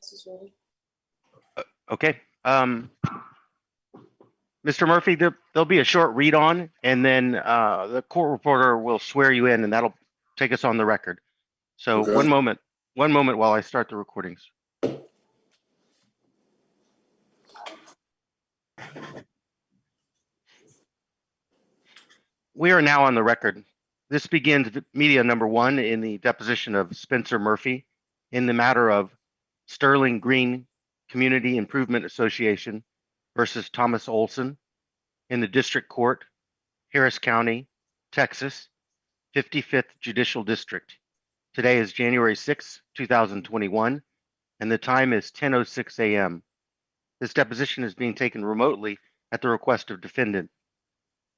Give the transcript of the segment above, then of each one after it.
This is ready. Okay. Mr. Murphy, there'll be a short read on, and then the court reporter will swear you in, and that'll take us on the record. So Okay. one moment while I start the recordings. We are now on the record. This begins media number 1 in the deposition of Spencer Murphy in the matter of Sterling Green Community Improvement Association versus Thomas Olson in the District Court, Harris County, Texas, 55th Judicial District. Today is January 6, 2021, and the time is 10:06 a.m. This deposition is being taken remotely at the request of defendant.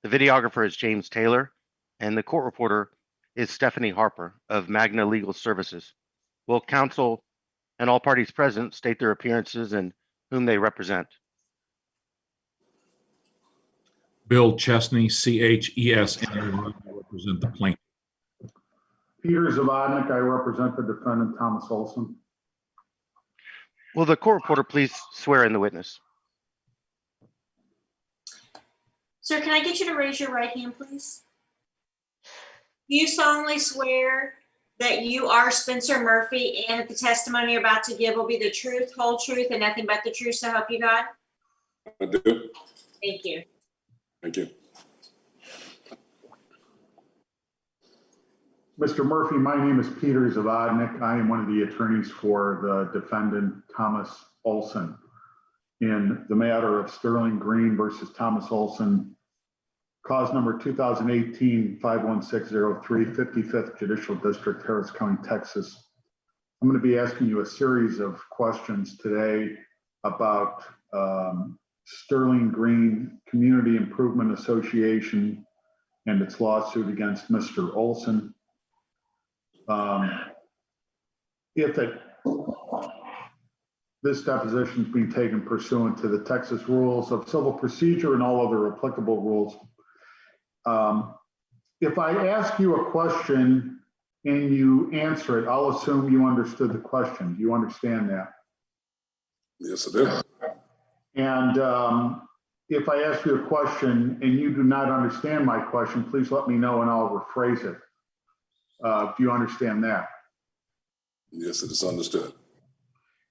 The videographer is James Taylor, and the court reporter is Stephanie Harper of Magna Legal Services. Will counsel and all parties present state their appearances and whom they represent? Bill Chesney, CHESNEY, I represent the plaintiff. Peter Zavodnik, I represent the defendant, Thomas Olson. Will the court reporter please swear in the witness? Sir, can I get you to raise your right hand, please? Do you solemnly swear that you are Spencer Murphy and that the testimony you're about to give will be the truth, whole truth, and nothing but the truth, so help you God? I do. Thank you. Thank you. Mr. Murphy, my name is Peter Zavodnik. I am one of the attorneys for the defendant, Thomas Olson, in the matter of Sterling Green versus Thomas Olson, cause number 2018-51603, 55th Judicial District, Harris County, Texas. I'm going to be asking you a series of questions today about Sterling Green Community Improvement Association and its lawsuit against Mr. Olson. This deposition is being taken pursuant to the Texas Rules of Civil Procedure and all other applicable rules. If I ask you a question and you answer it, I'll assume you understood the question. Do you understand that? Yes, I do. And if I ask you a question and you do not understand my question, please let me know and I'll rephrase it. Do you understand that? Yes, it is understood.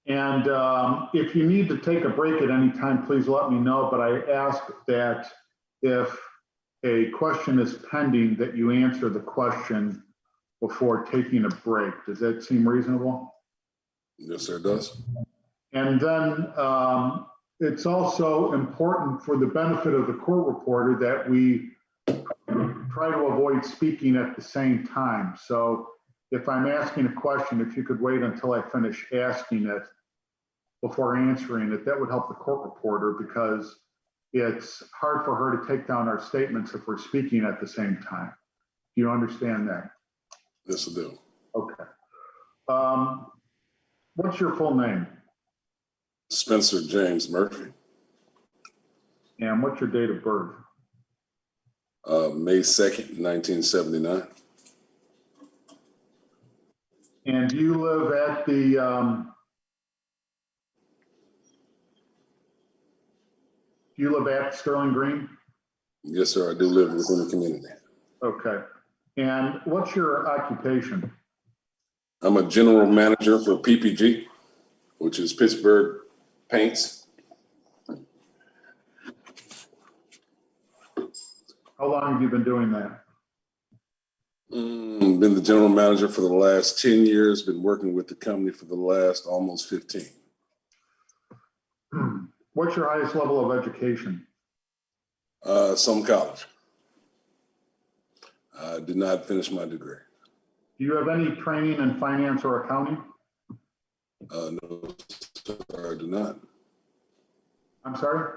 And if you need to take a break at any time, please let me know. But I ask that if a question is pending, that you answer the question before taking a break. Does that seem reasonable? Yes, sir, it does. And then it's also important for the benefit of the court reporter that we try to avoid speaking at the same time. So if I'm asking a question, if you could wait until I finish asking it before answering it, that would help the court reporter, because it's hard for her to take down our statements if we're speaking at the same time. Do you understand that? Yes, I do. Okay. What's your full name? Spencer James Murphy. And what's your date of birth? May 2nd, 1979. And do you live at the, do you live at Sterling Green? Yes, sir, I do live within the community. Okay. And what's your occupation? I'm a general manager for PPG, which is Pittsburgh Paints. How long have you been doing that? Been the general manager for the last 10 years, been working with the company for the last almost 15. What's your highest level of education? Some college. I did not finish my degree. Do you have any training in finance or accounting? No, sir, I do not. I'm sorry?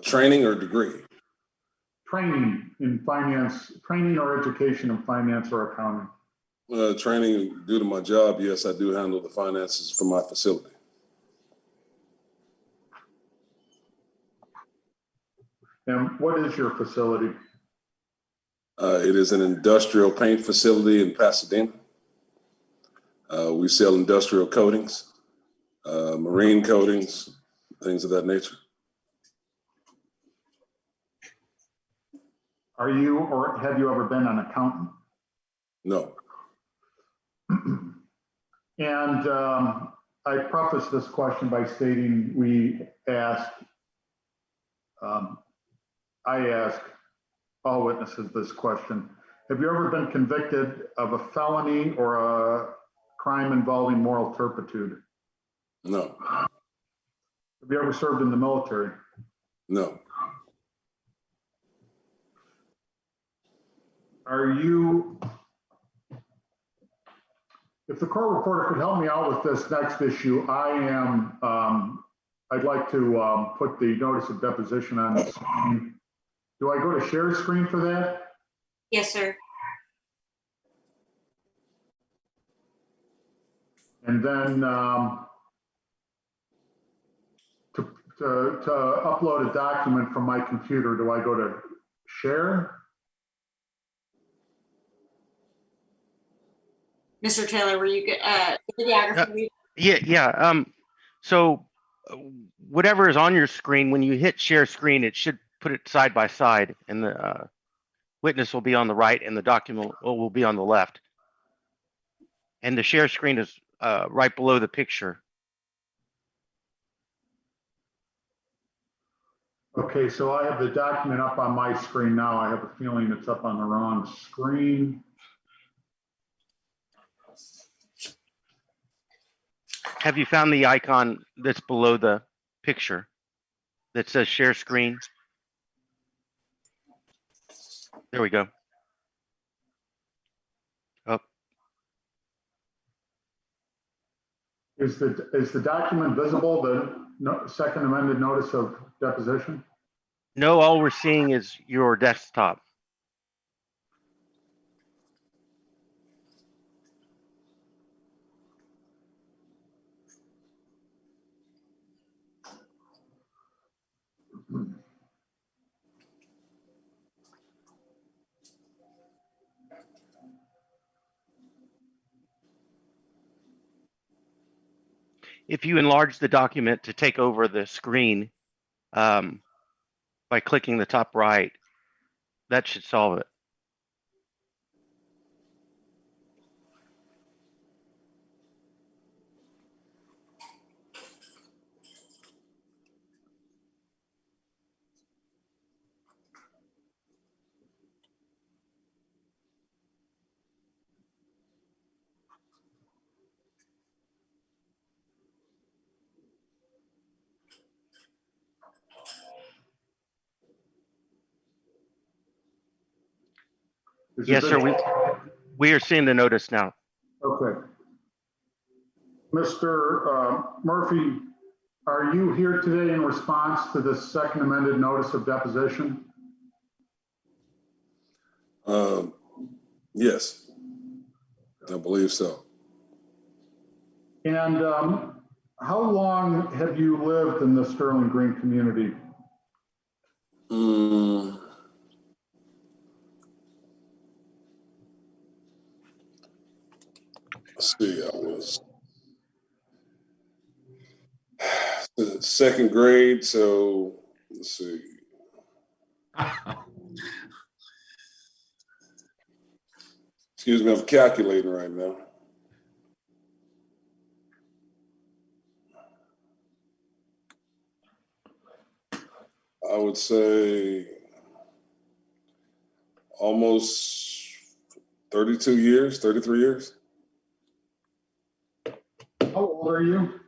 Training or degree? Training in finance, training or education in finance or accounting? Training due to my job, yes, I do handle the finances for my facility. And what is your facility? It is an industrial paint facility in Pasadena. We sell industrial coatings marine coatings, things of that nature. Are you or have you ever been an accountant? No. And I preface this question by stating I ask all witnesses this question. Have you ever been convicted of a felony or a crime involving moral turpitude? No. Have you ever served in the military? No. Are you, if the court reporter could help me out with this next issue, I'd like to put the notice of deposition on the screen. Do I go to share screen for that? Yes, sir. And then to upload a document from my computer, do I go to share? Mr. Taylor, were you, videographer? Yeah. So whatever is on your screen, when you hit share screen, it should put it side by side, and the witness will be on the right and the document will be on the left. And the share screen is right below the picture. Okay, so I have the document up on my screen now. I have a feeling it's up on the wrong screen. Have you found the icon that's below the picture that says share screen? There we go. Oh, Is the document visible, the second amended notice of deposition? no, all we're seeing is your desktop. If you enlarge the document to take over the screen by clicking the top right, that should solve it. Yes, sir. We are seeing the notice now. Okay. Mr. Murphy, are you here today in response to the second amended notice of deposition? Yes, I believe so. And how long have you lived in the Sterling Green community? Let's see, I was second grade, so let's see. Excuse me, I'm calculating right now. I would say almost 32 years, 33 years. How old are you?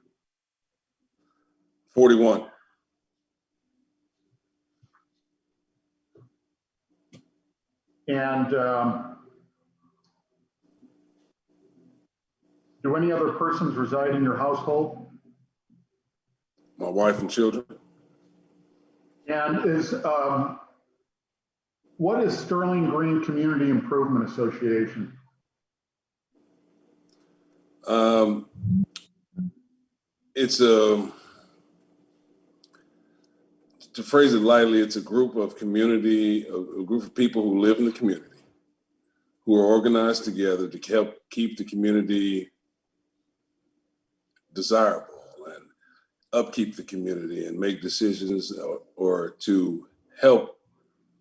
41. And do any other persons reside in your household? My wife and children. And what is Sterling Green Community Improvement Association? It's to phrase it lightly, it's a group of community, a group of people who live in the community, who are organized together to help keep the community desirable upkeep the community and make decisions or to help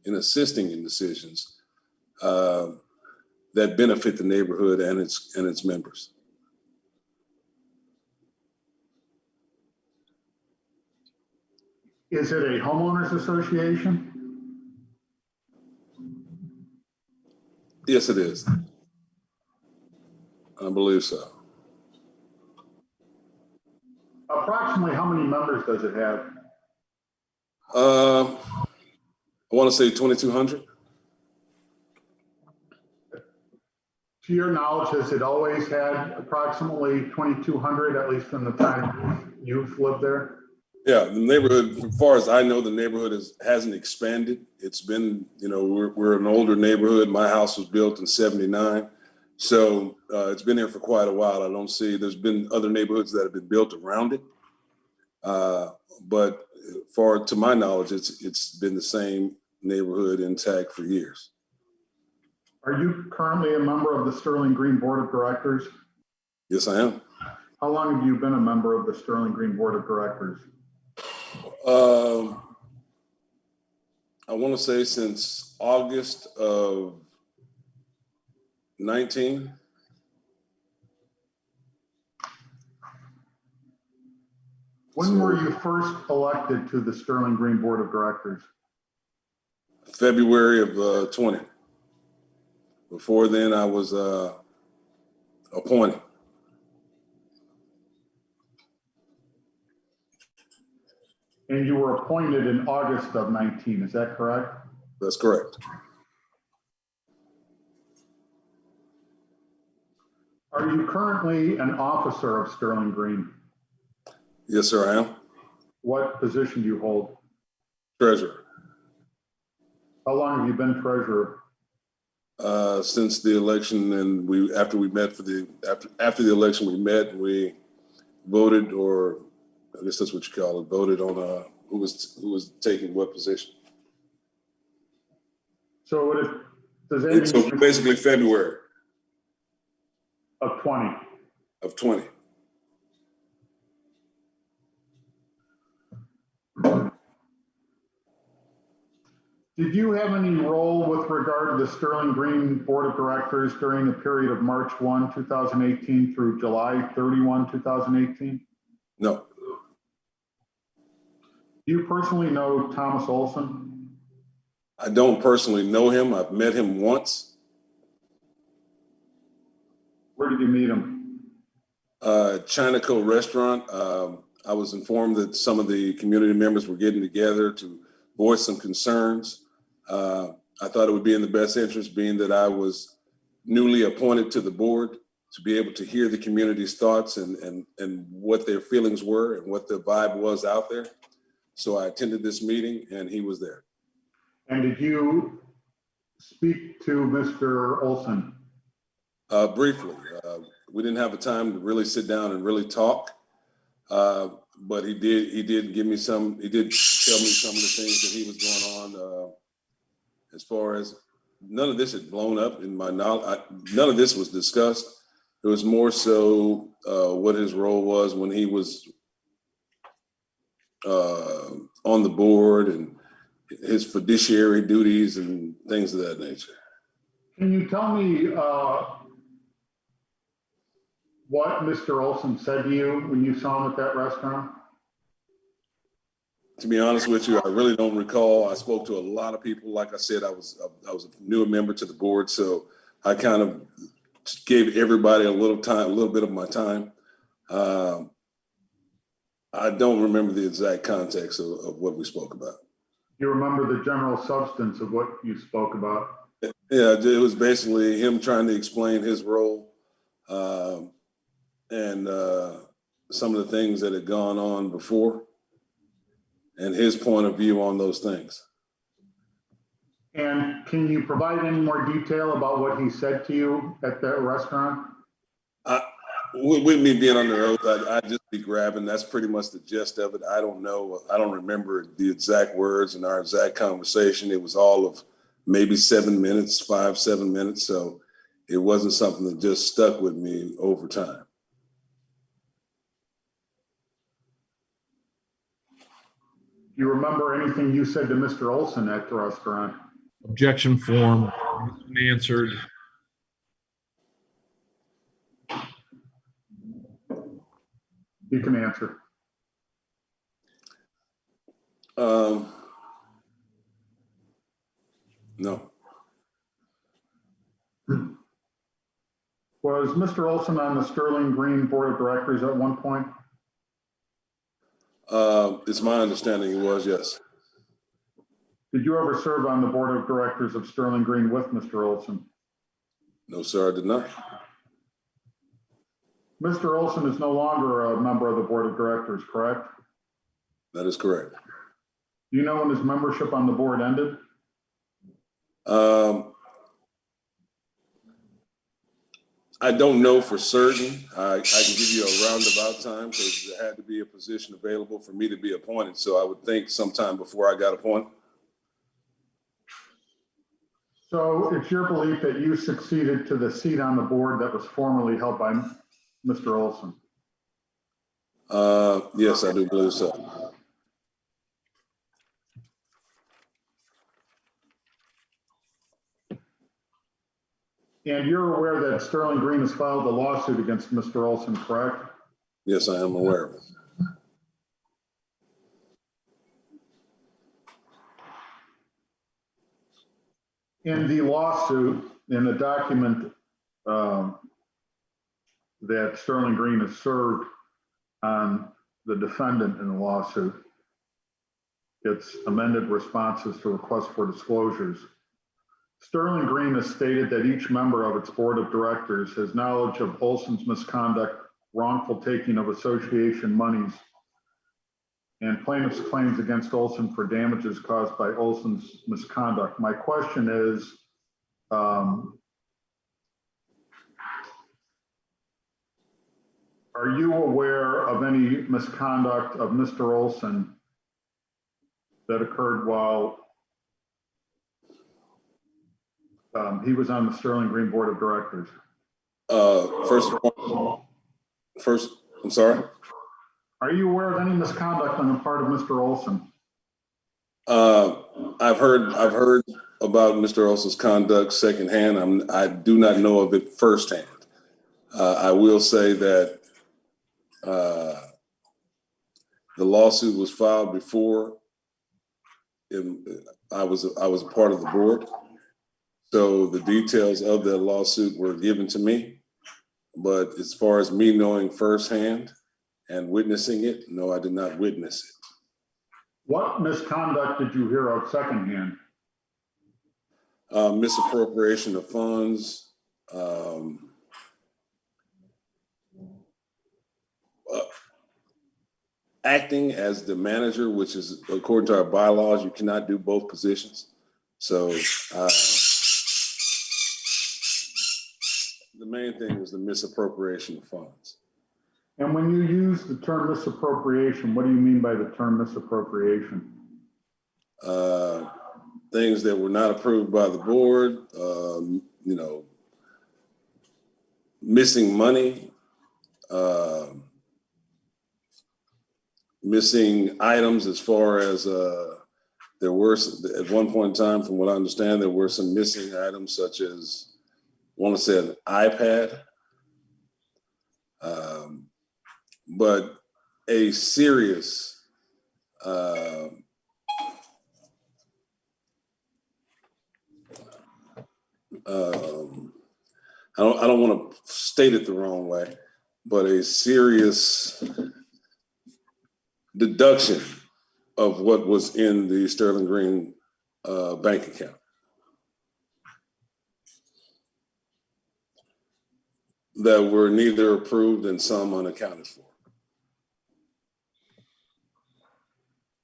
in assisting in decisions that benefit the neighborhood and its members. Is it a homeowners association? Yes, it is. I believe so. Approximately how many members does it have? I want to say 2,200. To your knowledge, has it always had approximately 2,200, at least from the time you've lived there? Yeah, the neighborhood, as far as I know, the neighborhood hasn't expanded. It's been, you know, we're an older neighborhood. My house was built in '79. So it's been there for quite a while. I don't see, there's been other neighborhoods that have been built around it. But to my knowledge, it's been the same neighborhood intact for years. Are you currently a member of the Sterling Green Board of Directors? Yes, I am. How long have you been a member of the Sterling Green Board of Directors? I want to say since August of 19. When were you first elected to the Sterling Green Board of Directors? February of 20. Before then, I was appointed. And you were appointed in August of 19, is that correct? That's correct. Are you currently an officer of Sterling Green? Yes, sir, I am. What position do you hold? Treasurer. How long have you been treasurer? Since the election, and after the election, we met and we voted, or I guess that's what you call it, voted on who was taking what position. So does that mean so basically February of 20? Of 20. Did you have any role with regard to the Sterling Green Board of Directors during the period of March 1, 2018 through July 31, 2018? No. Do you personally know Thomas Olson? I don't personally know him. I've met him once. Where did you meet him? Chinaco restaurant. I was informed that some of the community members were getting together to voice some concerns. I thought it would be in the best interest, being that I was newly appointed to the board, to be able to hear the community's thoughts and what their feelings were and what the vibe was out there. So I attended this meeting and he was there. And did you speak to Mr. Olson? Briefly. We didn't have a time to really sit down and really talk. But he did tell me some of the things that he was going on. As far as none of this had blown up in my knowledge, none of this was discussed. It was more so what his role was when he was on the board and his fiduciary duties and things of that nature. Can you tell me what Mr. Olson said to you when you saw him at that restaurant? To be honest with you, I really don't recall. I spoke to a lot of people. Like I said, I was a newer member to the board, so I kind of gave everybody a little bit of my time. I don't remember the exact context of what we spoke about. You remember the general substance of what you spoke about? Yeah, it was basically him trying to explain his role and some of the things that had gone on before, and his point of view on those things. And can you provide any more detail about what he said to you at that restaurant? With me being under oath, I'd just be grabbing. That's pretty much the gist of it. I don't know. I don't remember the exact words in our exact conversation. It was all of maybe 7 minutes, 5-7 minutes. So it wasn't something that just stuck with me over time. you remember anything you said to Mr. Olson at the restaurant? Objection form answered. You can answer. No. Was Mr. Olson on the Sterling Green Board of Directors at one point? It's my understanding he was, yes. Did you ever serve on the Board of Directors of Sterling Green with Mr. Olson? No, sir, I did not. Mr. Olson is no longer a member of the Board of Directors, correct? That is correct. Do you know when his membership on the board ended? I don't know for certain. I can give you a roundabout time because there had to be a position available for me to be appointed. So I would think sometime before I got appointed. So it's your belief that you succeeded to the seat on the board that was formerly held by Mr. Olson? Yes, I do believe so. And you're aware that Sterling Green has filed a lawsuit against Mr. Olson, correct? Yes, I am aware of it. In the lawsuit, in the document that Sterling Green has served on the defendant in the lawsuit, it's amended responses to requests for disclosures. Sterling Green has stated that each member of its board of directors has knowledge of Olson's misconduct, wrongful taking of association monies, and plaintiff's claims against Olson for damages caused by Olson's misconduct. My question is, are you aware of any misconduct of Mr. Olson that occurred while he was on the Sterling Green Board of Directors? First, I'm sorry. Are you aware of any misconduct on the part of Mr. Olson? I've heard about Mr. Olson's conduct secondhand. I do not know of it firsthand. I will say that the lawsuit was filed before I was a part of the board. So the details of the lawsuit were given to me, but as far as me knowing firsthand and witnessing it, no, I did not witness it. What misconduct did you hear of secondhand? Misappropriation of funds, acting as the manager, which is according to our bylaws, you cannot do both positions. So the main thing was the misappropriation of funds. And when you use the term misappropriation, what do you mean by the term misappropriation? Things that were not approved by the board, missing money, missing items as far as there were, at one point in time, from what I understand, there were some missing items such as, I want to say an iPad, but a serious I don't want to state it the wrong way, but a serious deduction of what was in the Sterling Green bank account. That were neither approved and some unaccounted for.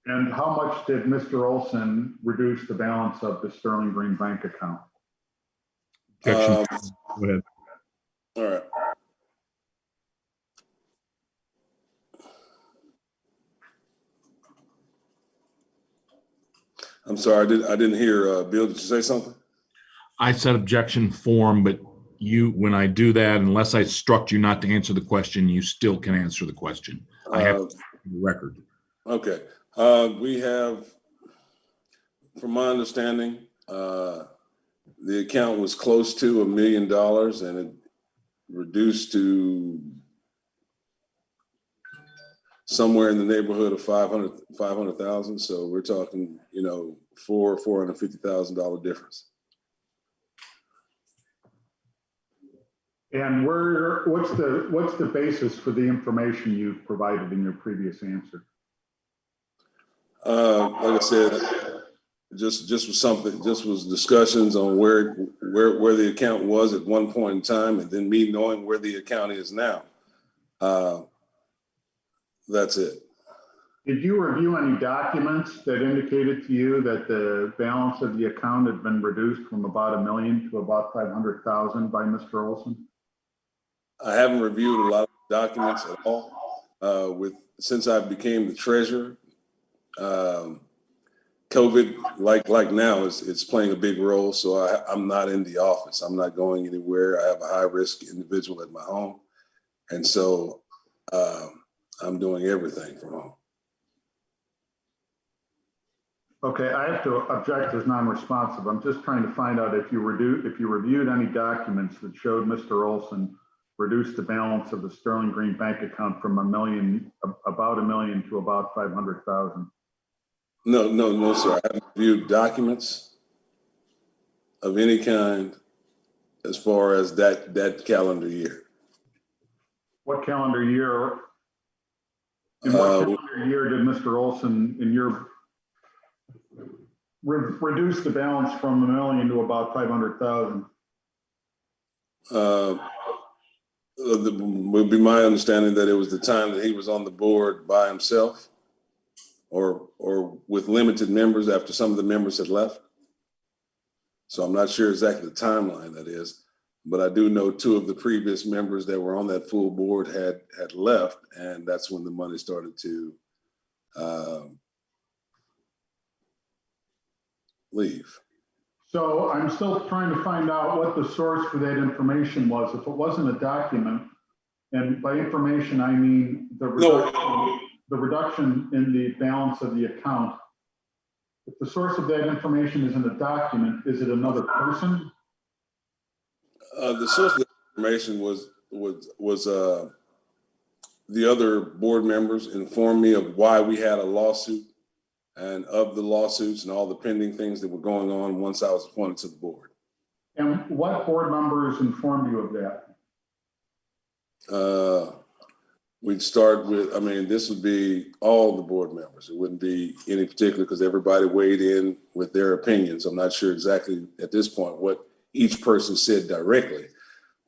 And how much did Mr. Olson reduce the balance of the Sterling Green bank account? Objection. Go ahead. All right. I'm sorry, I didn't hear, Bill, did you say something? I said objection form, but when I do that, unless I instruct you not to answer the question, you still can answer the question. I have the record. Okay. We have, from my understanding, the account was close to $1 million and it reduced to somewhere in the neighborhood of 500,000. So we're talking, $450,000 difference. And what's the basis for the information you provided in your previous answer? Like I said, just was discussions on where the account was at one point in time, and then me knowing where the account is now. That's it. Did you review any documents that indicated to you that the balance of the account had been reduced from about $1 million to about 500,000 by Mr. Olson? I haven't reviewed a lot of documents at all. Since I became the treasurer, COVID, like now, it's playing a big role. So I'm not in the office. I'm not going anywhere. I have a high-risk individual at my home, and so I'm doing everything from home. Okay, I have to object as non-responsive. I'm just trying to find out if you reviewed any documents that showed Mr. Olson reduced the balance of the Sterling Green bank account from about $1 million to about 500,000. No, sir. I haven't reviewed documents of any kind as far as that calendar year. What calendar year? In what calendar year did Mr. Olson, in your reduce the balance from $1 million to about 500,000? Would be my understanding that it was the time that he was on the board by himself, or with limited members after some of the members had left. So I'm not sure exactly the timeline that is, but I do know 2 of the previous members that were on that full board had left, and that's when the money started to leave. So I'm still trying to find out what the source for that information was. If it wasn't a document, and by information, I mean the reduction in the balance of the account. If the source of that information isn't a document, is it another person? The source of the information was the other board members informed me of why we had a lawsuit, and of the lawsuits and all the pending things that were going on once I was appointed to the board. And what board members informed you of that? We'd start with, this would be all the board members. It wouldn't be any particular, because everybody weighed in with their opinions. I'm not sure exactly at this point what each person said directly,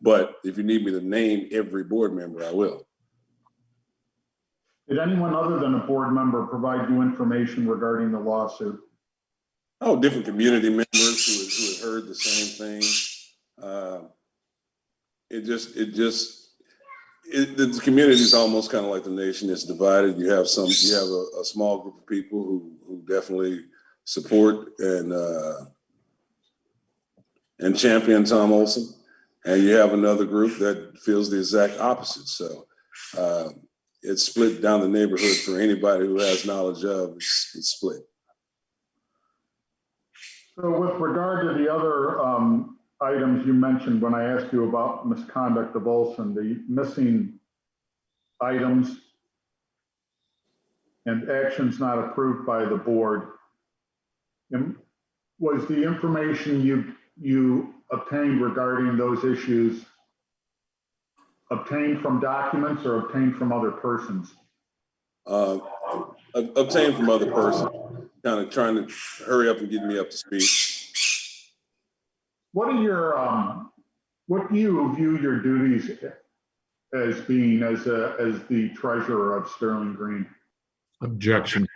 but if you need me to name every board member, I will. Did anyone other than a board member provide you information regarding the lawsuit? Oh, different community members who had heard the same thing. The community is almost kind of like the nation. It's divided. You have a small group of people who definitely support and champion Tom Olson, and you have another group that feels the exact opposite. So it's split down the neighborhood. For anybody who has knowledge of, it's split. So with regard to the other items you mentioned when I asked you about misconduct of Olson, the missing items and actions not approved by the board, was the information you obtained regarding those issues obtained from documents or obtained from other persons? Obtained from other persons, kind of trying to hurry up and get me up to speed. What do you view your duties as being as the treasurer of Sterling Green? Objection.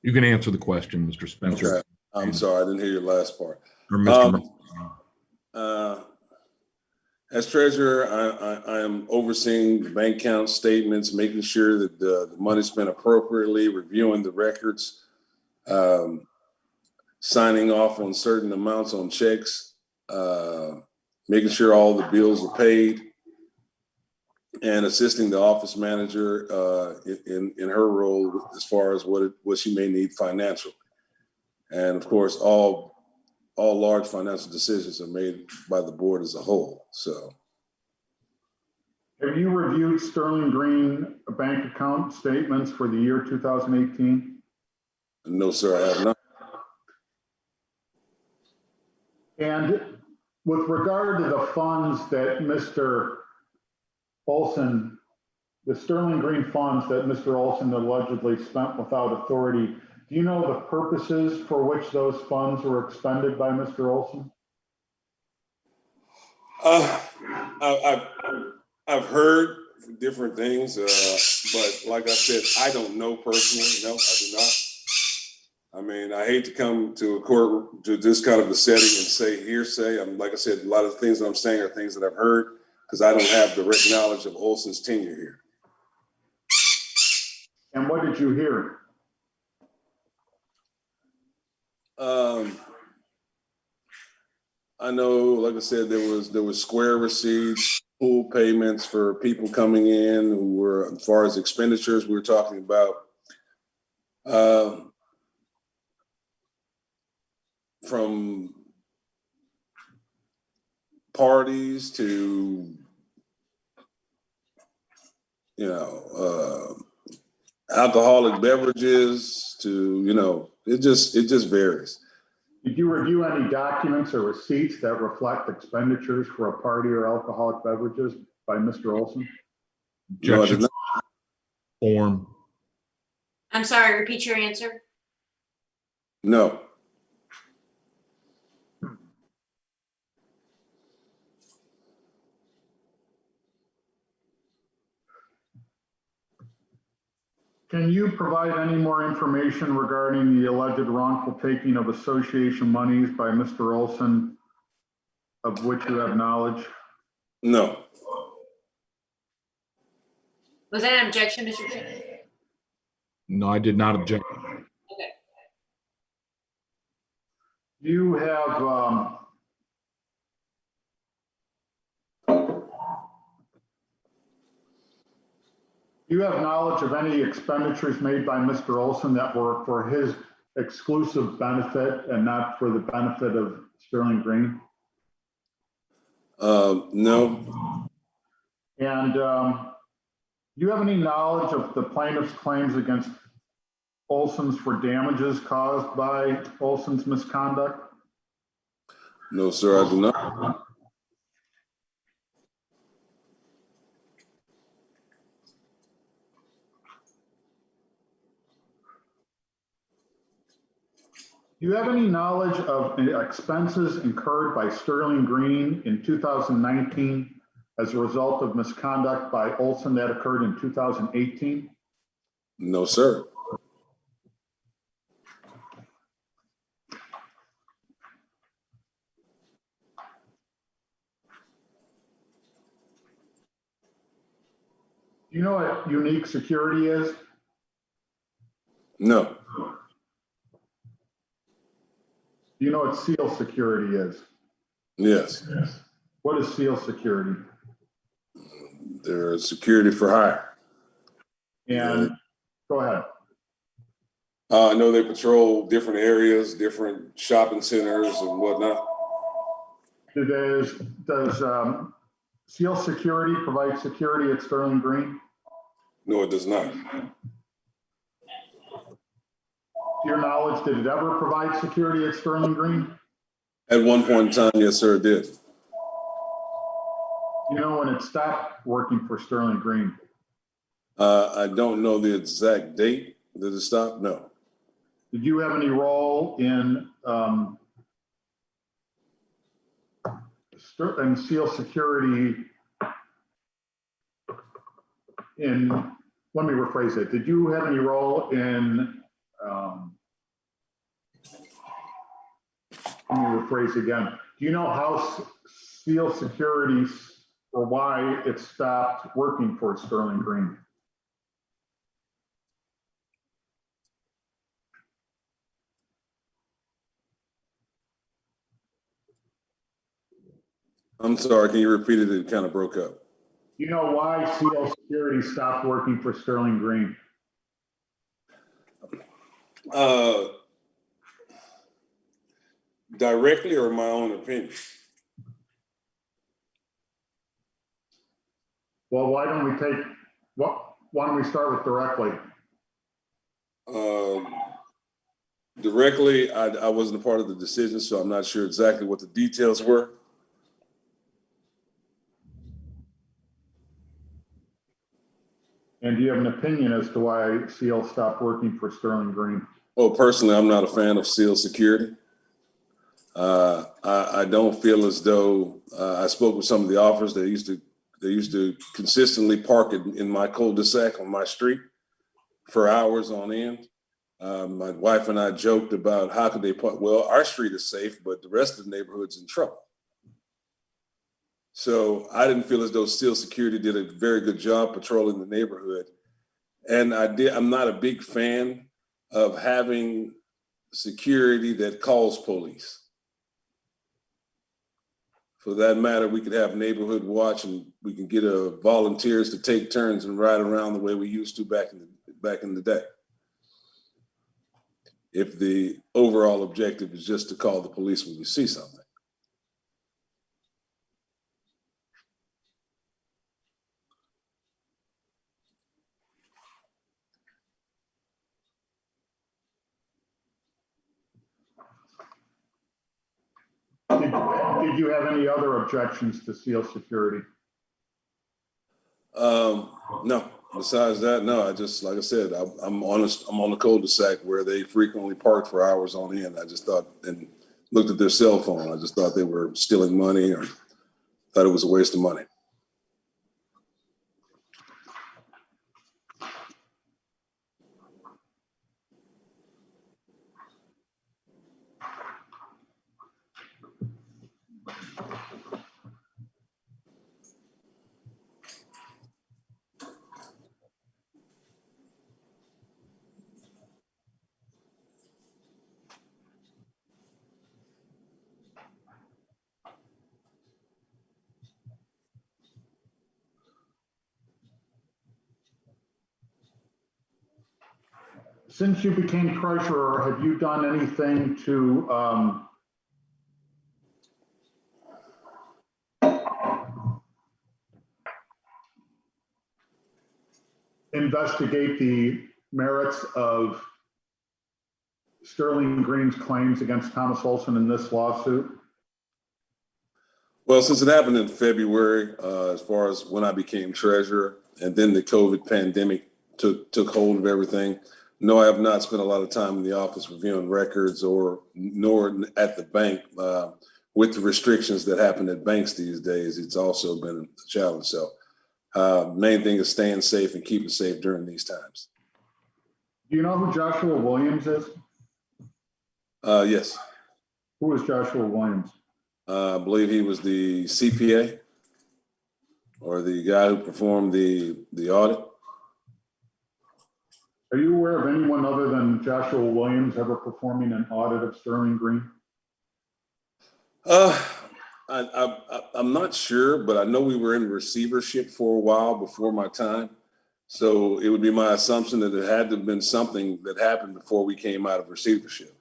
You can answer the question, Mr. Spencer. Okay. I'm sorry, I didn't hear your last part. Or Mr. As treasurer, I am overseeing the bank account statements, making sure that the money's spent appropriately, reviewing the records, signing off on certain amounts on checks, making sure all the bills are paid. and assisting the office manager in her role as far as what she may need financially. And of course, all large financial decisions are made by the board as a whole. So, Have you reviewed Sterling Green bank account statements for the year 2018? no, sir, I have not. And with regard to the funds that Mr. Olson, the Sterling Green funds that Mr. Olson allegedly spent without authority, do you know the purposes for which those funds were expended by Mr. Olson? I've heard different things, but like I said, I don't know personally. No, I do not. I mean, I hate to come to a court to this kind of a setting and say hearsay. Like I said, a lot of the things that I'm saying are things that I've heard because I don't have direct knowledge of Olson's tenure here. And what did you hear? I know, like I said, there was square receipts, pool payments for people coming in who were, as far as expenditures we were talking about. From parties to, alcoholic beverages to, it just varies. Did you review any documents or receipts that reflect expenditures for a party or alcoholic beverages by Mr. Olson? No, I did Objection not. form. I'm sorry, repeat your answer. No. Can you provide any more information regarding the alleged wrongful taking of association monies by Mr. Olson, of which you have knowledge? No. Was that an objection, Mr. Chairman? No, I did not object. Okay. You have you have knowledge of any expenditures made by Mr. Olson that were for his exclusive benefit and not for the benefit of Sterling Green? No. And do you have any knowledge of the plaintiff's claims against Olson's for damages caused by Olson's misconduct? No, sir, I do not. Do you have any knowledge of expenses incurred by Sterling Green in 2019 as a result of misconduct by Olson that occurred in 2018? No, sir. Do you know what unique security is? No. Do you know what seal security is? Yes. What is seal security? There's security for hire. And go ahead. I know they patrol different areas, different shopping centers and whatnot. Does seal security provide security at Sterling Green? No, it does not. To your knowledge, did it ever provide security at Sterling Green? At one point in time, yes, sir, it did. Do you know when it stopped working for Sterling Green? I don't know the exact date that it stopped. No. Did you have any role in seal security in, let me rephrase it. Did you have any role in, let me rephrase again. Do you know how seal security or why it stopped working for Sterling Green? I'm sorry, can you repeat it? It kind of broke up. You know why CL Security stopped working for Sterling Green? Directly or my own opinion? Well, why don't we start with directly? Directly, I wasn't a part of the decision, so I'm not sure exactly what the details were. And do you have an opinion as to why CL stopped working for Sterling Green? Well, personally, I'm not a fan of SEAL security. I don't feel as though I spoke with some of the officers that used to consistently park in my cul-de-sac on my street for hours on end. My wife and I joked about how could they park? Well, our street is safe, but the rest of the neighborhood's in trouble. So I didn't feel as though SEAL security did a very good job patrolling the neighborhood. And I'm not a big fan of having security that calls police. For that matter, we could have neighborhood watch and we can get volunteers to take turns and ride around the way we used to back in the day. If the overall objective is just to call the police when you see something. Did you have any other objections to SEAL security? No. Besides that, no. I just, like I said, I'm on the cul-de-sac where they frequently park for hours on end. I just thought and looked at their cell phone. I just thought they were stealing money or thought it was a waste of money. Since you became treasurer, have you done anything to investigate the merits of Sterling Green's claims against Thomas Olson in this lawsuit? Well, since it happened in February, as far as when I became treasurer, and then the COVID pandemic took hold of everything, no, I have not spent a lot of time in the office reviewing records nor at the bank. With the restrictions that happen at banks these days, it's also been a challenge. So main thing is staying safe and keeping safe during these times. Do you know who Joshua Williams is? Yes. Who is Joshua Williams? I believe he was the CPA or the guy who performed the audit. Are you aware of anyone other than Joshua Williams ever performing an audit of Sterling Green? I'm not sure, but I know we were in receivership for a while before my time. So it would be my assumption that it had to have been something that happened before we came out of receivership.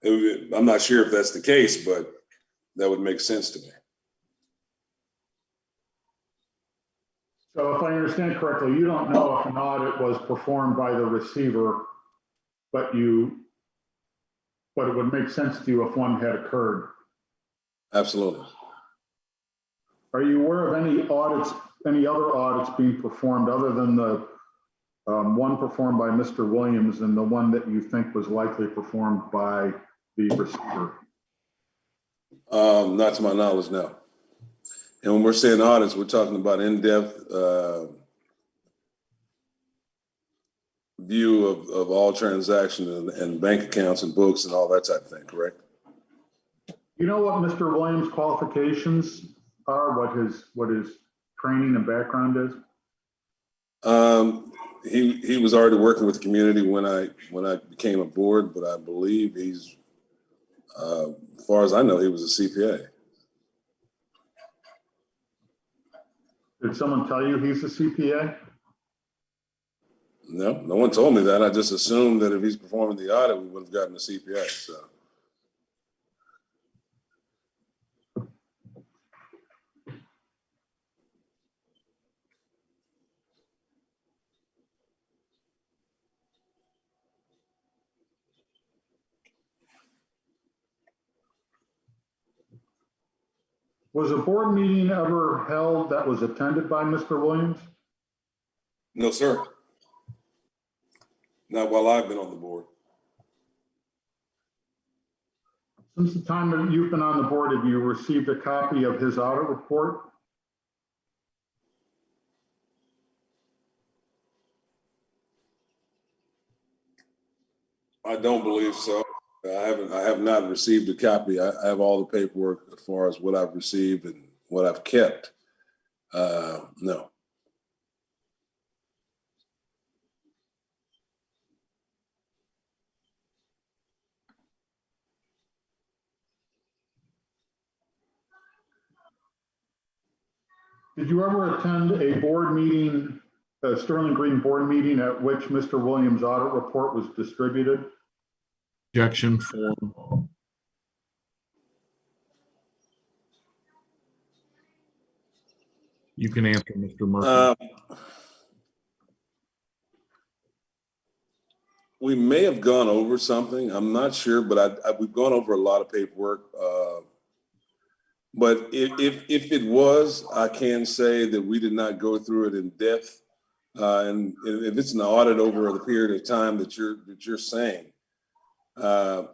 I'm not sure if that's the case, but that would make sense to me. So if I understand correctly, you don't know if an audit was performed by the receiver, but it would make sense to you if one had occurred. Absolutely. Are you aware of any other audits being performed other than the one performed by Mr. Williams and the one that you think was likely performed by the receiver? Not to my knowledge, no. And when we're saying audits, we're talking about in-depth view of all transactions and bank accounts and books and all that type of thing, correct? You know what Mr. Williams' qualifications are, what his training and background is? He was already working with the community when I became aboard, but I believe he's, as far as I know, he was a CPA. Did someone tell you he's a CPA? No, no one told me that. I just assumed that if he's performing the audit, we would have gotten a CPA, so. Was a board meeting ever held that was attended by Mr. Williams? No, sir. Not while I've been on the board. Since the time that you've been on the board, have you received a copy of his audit report? I don't believe so. I have not received a copy. I have all the paperwork as far as what I've received and what I've kept. No. Did you ever attend a board meeting, a Sterling Green board meeting at which Mr. Williams' audit report was distributed? Objection form. You can answer, Mr. Murphy. We may have gone over something. I'm not sure, but we've gone over a lot of paperwork. But if it was, I can say that we did not go through it in depth. And if it's an audit over the period of time that you're saying,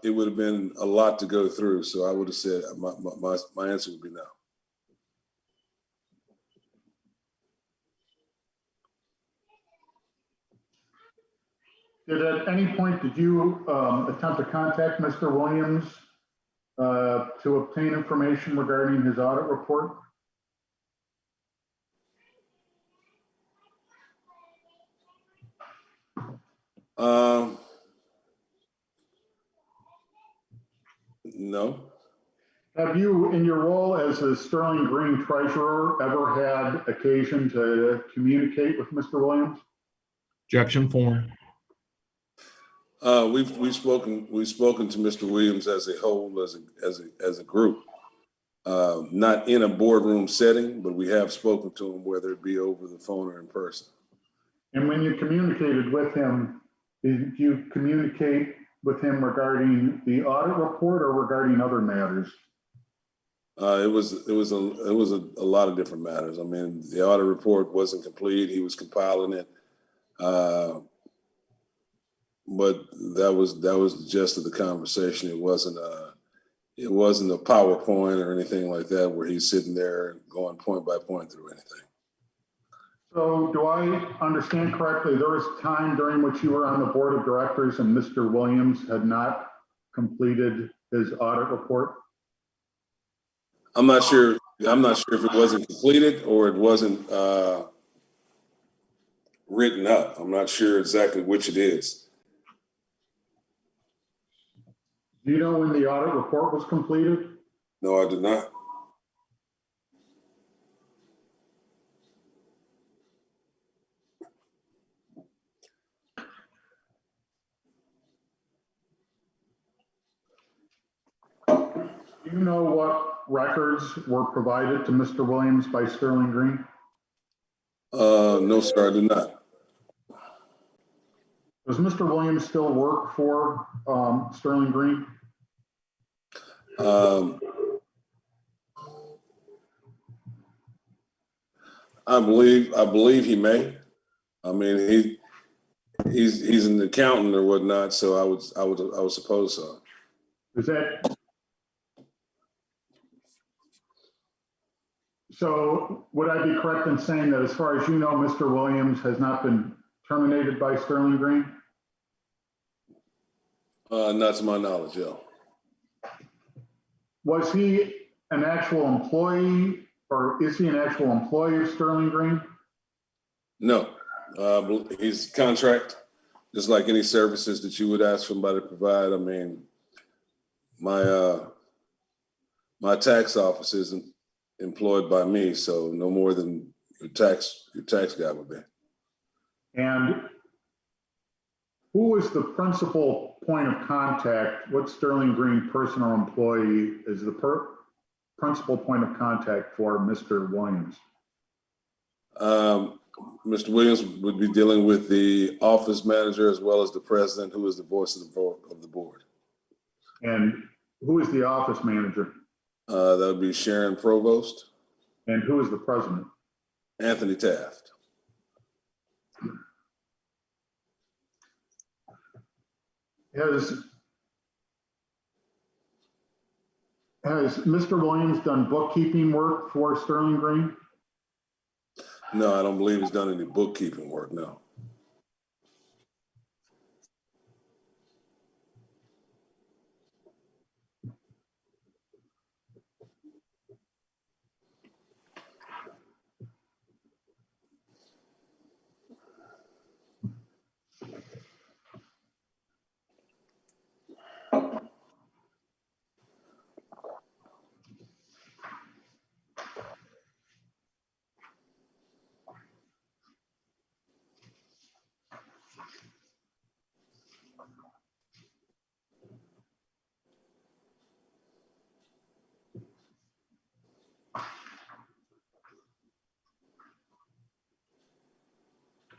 it would have been a lot to go through. So I would have said my answer would be no. At any point, did you attempt to contact Mr. Williams to obtain information regarding his audit report? No. Have you, in your role as a Sterling Green treasurer, ever had occasion to communicate with Mr. Williams? Objection form. We've spoken to Mr. Williams as a whole, as a group, not in a boardroom setting, but we have spoken to him, whether it be over the phone or in person. And when you communicated with him, did you communicate with him regarding the audit report or regarding other matters? It was a lot of different matters. I mean, the audit report wasn't complete. He was compiling it. But that was the gist of the conversation. It wasn't a PowerPoint or anything like that where he's sitting there going point by point through anything. So do I understand correctly, there was time during which you were on the board of directors and Mr. Williams had not completed his audit report? I'm not sure if it wasn't completed or it wasn't written up. I'm not sure exactly which it is. Do you know when the audit report was completed? No, I did not. Do you know what records were provided to Mr. Williams by Sterling Green? No, sir, I do not. Does Mr. Williams still work for Sterling Green? I believe he may. I mean, he's an accountant or whatnot, so I would suppose so. Is that so? Would I be correct in saying that, as far as you know, Mr. Williams has not been terminated by Sterling Green? Not to my knowledge, yeah. Was he an actual employee, or is he an actual employee of Sterling Green? No, he's contract, just like any services that you would ask somebody to provide. I mean, my tax office isn't employed by me, so no more than tax guy would be. And who is the principal point of contact? What Sterling Green person or employee is the principal point of contact for Mr. Williams? Mr. Williams would be dealing with the office manager as well as the president, who is the voice of the board. And who is the office manager? That would be Sharon Provost. And who is the president? Anthony Taft. Has Mr. Williams done bookkeeping work for Sterling Green? No, I don't believe he's done any bookkeeping work, no.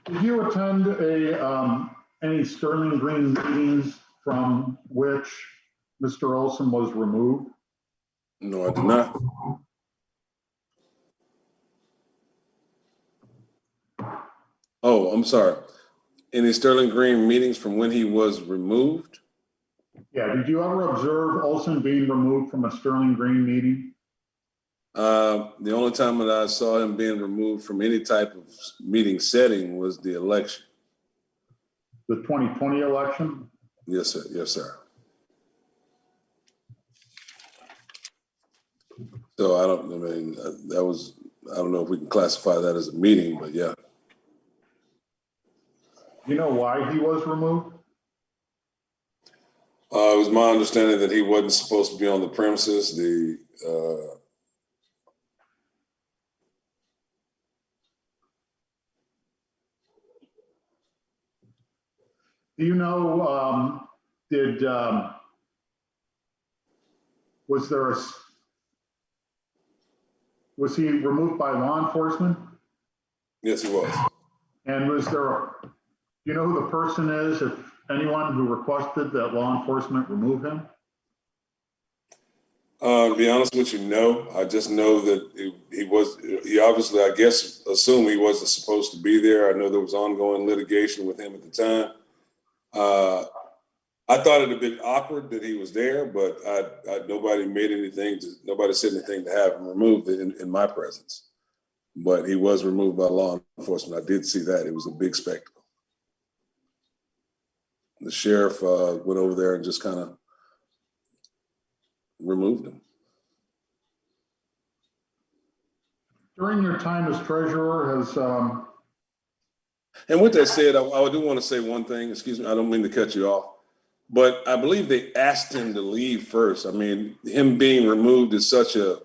Did you attend any Sterling Green meetings from which Mr. Olson was removed? No, I did not. Oh, I'm sorry. Any Sterling Green meetings from when he was removed? Yeah, did you ever observe Olson being removed from a Sterling Green meeting? The only time that I saw him being removed from any type of meeting setting was the election. The 2020 election? Yes, sir. Yes, sir. So I don't know if we can classify that as a meeting, but yeah. You know why he was removed? It was my understanding that he wasn't supposed to be on the premises. Do you know, was he removed by law enforcement? Yes, he was. And do you know who the person is, if anyone who requested that law enforcement remove him? To be honest with you, no. I just know that he obviously, I guess, assumed he wasn't supposed to be there. I know there was ongoing litigation with him at the time. I thought it a bit awkward that he was there, but nobody said anything to have him removed in my presence. But he was removed by law enforcement. I did see that. It was a big spectacle. The sheriff went over there and just kind of removed him. During your time as treasurer, And with that said, I do want to say one thing. Excuse me, I don't mean to cut you off, but I believe they asked him to leave first. I mean, him being removed is such a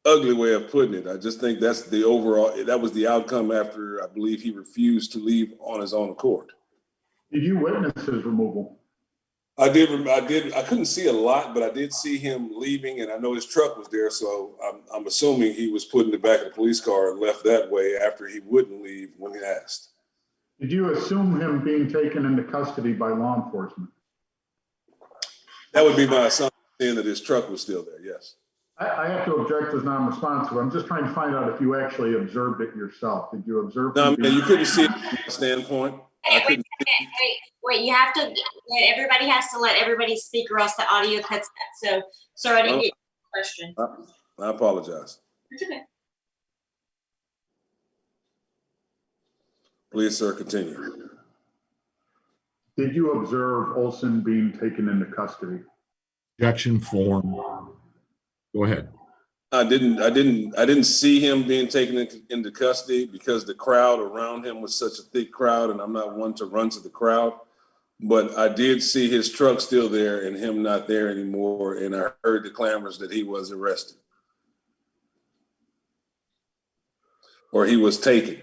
ugly way of putting it. I just think that was the outcome after I believe he refused to leave on his own accord. did you witness his removal? I did. I couldn't see a lot, but I did see him leaving, and I know his truck was there. So I'm assuming he was put in the back of the police car and left that way after he wouldn't leave when he asked. Did you assume him being taken into custody by law enforcement? That would be my assumption, seeing that his truck was still there. Yes. I have to object as non-responsive. I'm just trying to find out if you actually observed it yourself. Did you observe? No, I mean, you couldn't see it from my standpoint. Wait, you have to everybody has to let everybody speak or else the audio cuts out. So, sorry, I didn't get your question. I apologize. It's okay. Please, sir, continue. Did you observe Olson being taken into custody? Objection form. Go ahead. I didn't see him being taken into custody because the crowd around him was such a thick crowd, and I'm not one to run to the crowd. But I did see his truck still there and him not there anymore, and I heard the clamors that he was arrested. or he was taken.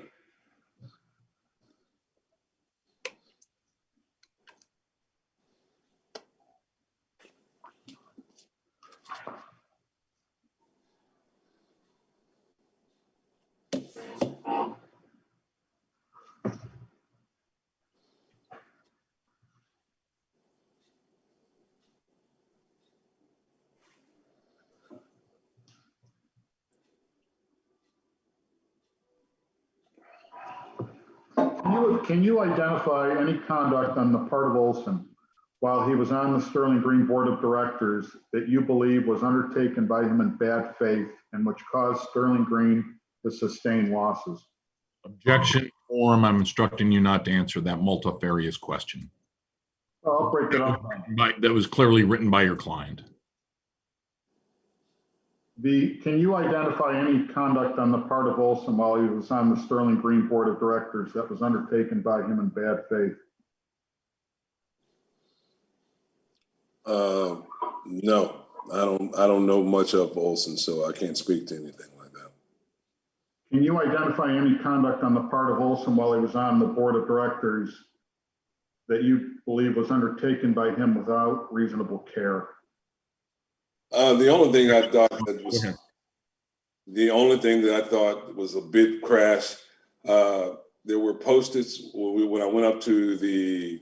Can you identify any conduct on the part of Olson while he was on the Sterling Green Board of Directors that you believe was undertaken by him in bad faith and which caused Sterling Green to sustain losses? Objection form, I'm instructing you not to answer that multifarious question. I'll break it up. That was clearly written by your client. Can you identify any conduct on the part of Olson while he was on the Sterling Green Board of Directors that was undertaken by him in bad faith? No, I don't know much of Olson, so I can't speak to anything like that. Can you identify any conduct on the part of Olson while he was on the Board of Directors that you believe was undertaken by him without reasonable care? The only thing I thought that was the only thing that I thought was a bit crash. There were Post-its when I went up to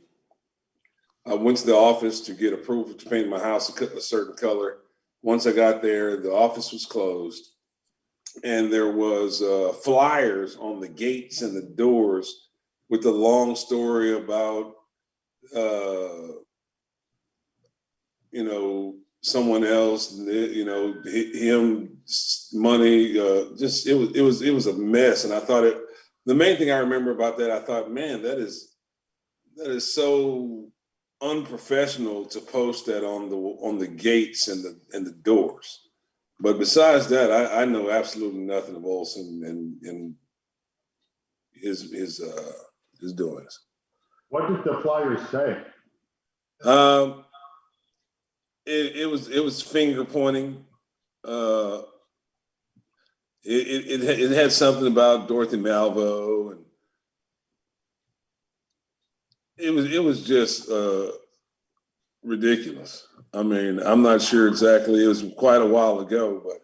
I went to the office to get approval to paint my house a certain color. Once I got there, the office was closed, and there was flyers on the gates and the doors with a long story about someone else, him, money, just it was a mess. And I thought the main thing I remember about that, I thought, man, that is so unprofessional to post that on the gates and the doors. But besides that, I know absolutely nothing of Olson and his doings. What did the flyers say? It was finger pointing. It had something about Dorothy MALVEAUX, and it was just ridiculous. I mean, I'm not sure exactly. It was quite a while ago, but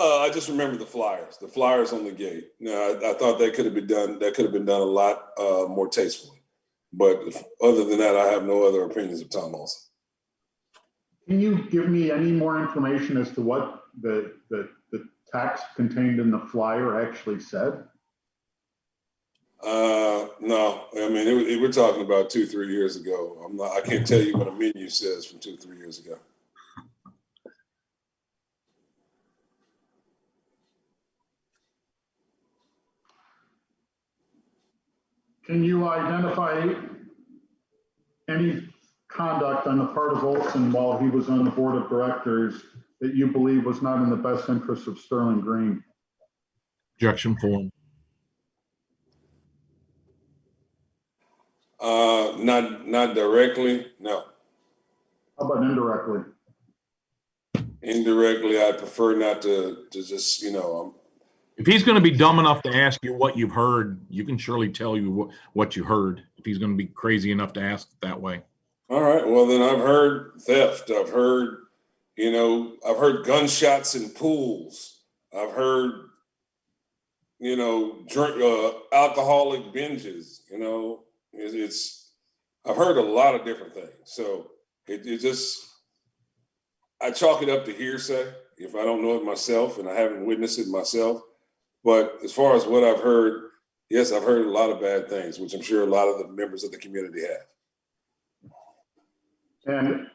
I just remember the flyers on the gate. Now, I thought that could have been done. That could have been done a lot more tastefully. But other than that, I have no other opinions of Tom Olson. Can you give me any more information as to what the text contained in the flyer actually said? No, I mean, we're talking about 2-3 years ago. I can't tell you what a menu says from 2-3 years ago. Can you identify any conduct on the part of Olson while he was on the Board of Directors that you believe was not in the best interest of Sterling Green? Objection form. Not directly, no. How about indirectly? Indirectly, I prefer not to just, If he's going to be dumb enough to ask you what you've heard, you can surely tell you what you heard. If he's going to be crazy enough to ask it that way. All right. Well, then I've heard theft. I've heard, I've heard gunshots in pools. I've heard, alcoholic binges. I've heard a lot of different things. So I chalk it up to hearsay if I don't know it myself and I haven't witnessed it myself. But as far as what I've heard, yes, I've heard a lot of bad things, which I'm sure a lot of the members of the community have. And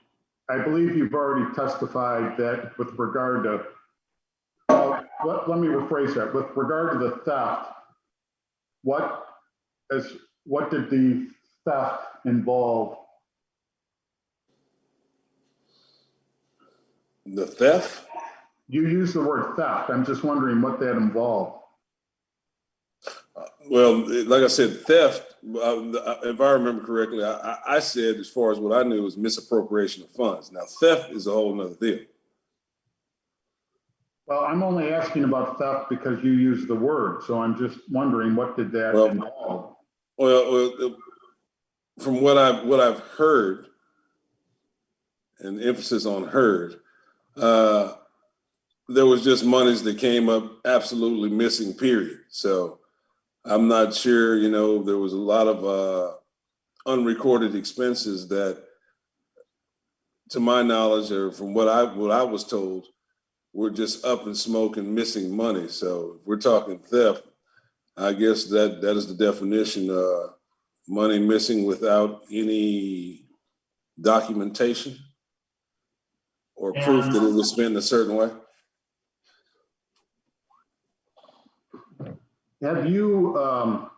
I believe you've already testified that with regard to, let me rephrase that. With regard to the theft, what did the theft involve? The theft? You use the word theft. I'm just wondering what that involved. Well, like I said, theft, if I remember correctly, I said, as far as what I knew, was misappropriation of funds. Now, theft is a whole nother deal. Well, I'm only asking about theft because you used the word, so I'm just wondering, what did that Well- involve? Well, from what I've heard, and emphasis on heard, there was just monies that came up absolutely missing, period. So I'm not sure, you know, there was a lot of unrecorded expenses that, to my knowledge, or from what I was told, were just up in smoke and missing money. So if we're talking theft, I guess that is the definition, money missing without any documentation or proof that it was spent a certain way. Have you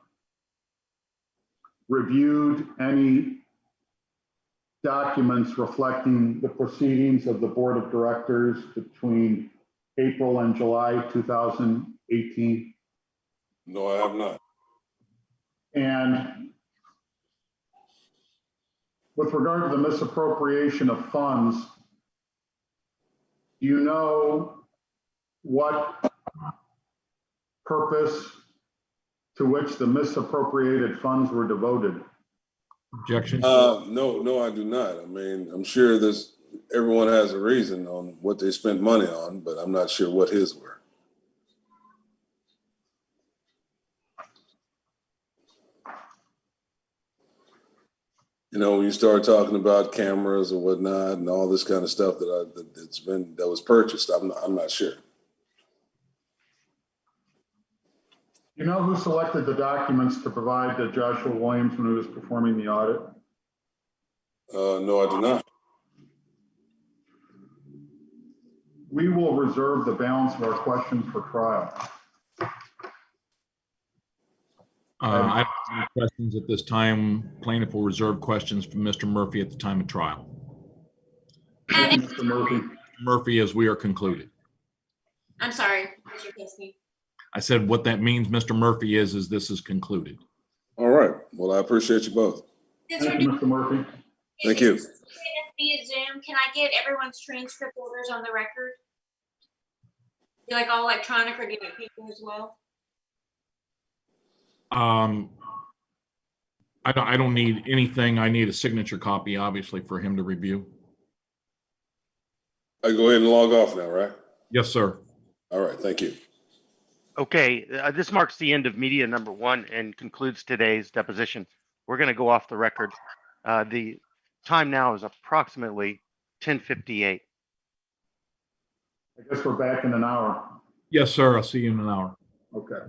reviewed any documents reflecting the proceedings of the Board of Directors between April and July 2018? No, I have not. And with regard to the misappropriation of funds, do you know what purpose to which the misappropriated funds were devoted? Objection. No, I do not. I mean, I'm sure everyone has a reason on what they spent money on, but I'm not sure what his were. You know, when you start talking about cameras or whatnot and all this kind of stuff that was purchased, I'm not sure. You know who selected the documents to provide to Joshua Williams when he was performing the audit? No, I do not. We will reserve the balance of our questions for trial. I don't have any questions at this time. Plaintiff will reserve questions from Mr. Murphy at the time of trial. Thank you, Mr. Murphy. Murphy, as we are concluded. I'm sorry, Mr. Kinsey. I said what that means, Mr. Murphy, is this is concluded. All right. Well, I appreciate you both. Since we're Thank you, doing Mr. Murphy. Thank you. this via Zoom, can I get everyone's transcript orders on the record? You like all electronic, or do you like paper as well? I don't need anything. I need a signature copy, obviously, for him to review. I go ahead and log off now, right? Yes, sir. All right. Thank you. Okay, this marks the end of media number one and concludes today's deposition. We're going to go off the record. The time now is approximately 10:58. I guess we're back in an hour. Yes, sir. I'll see you in an hour. Okay.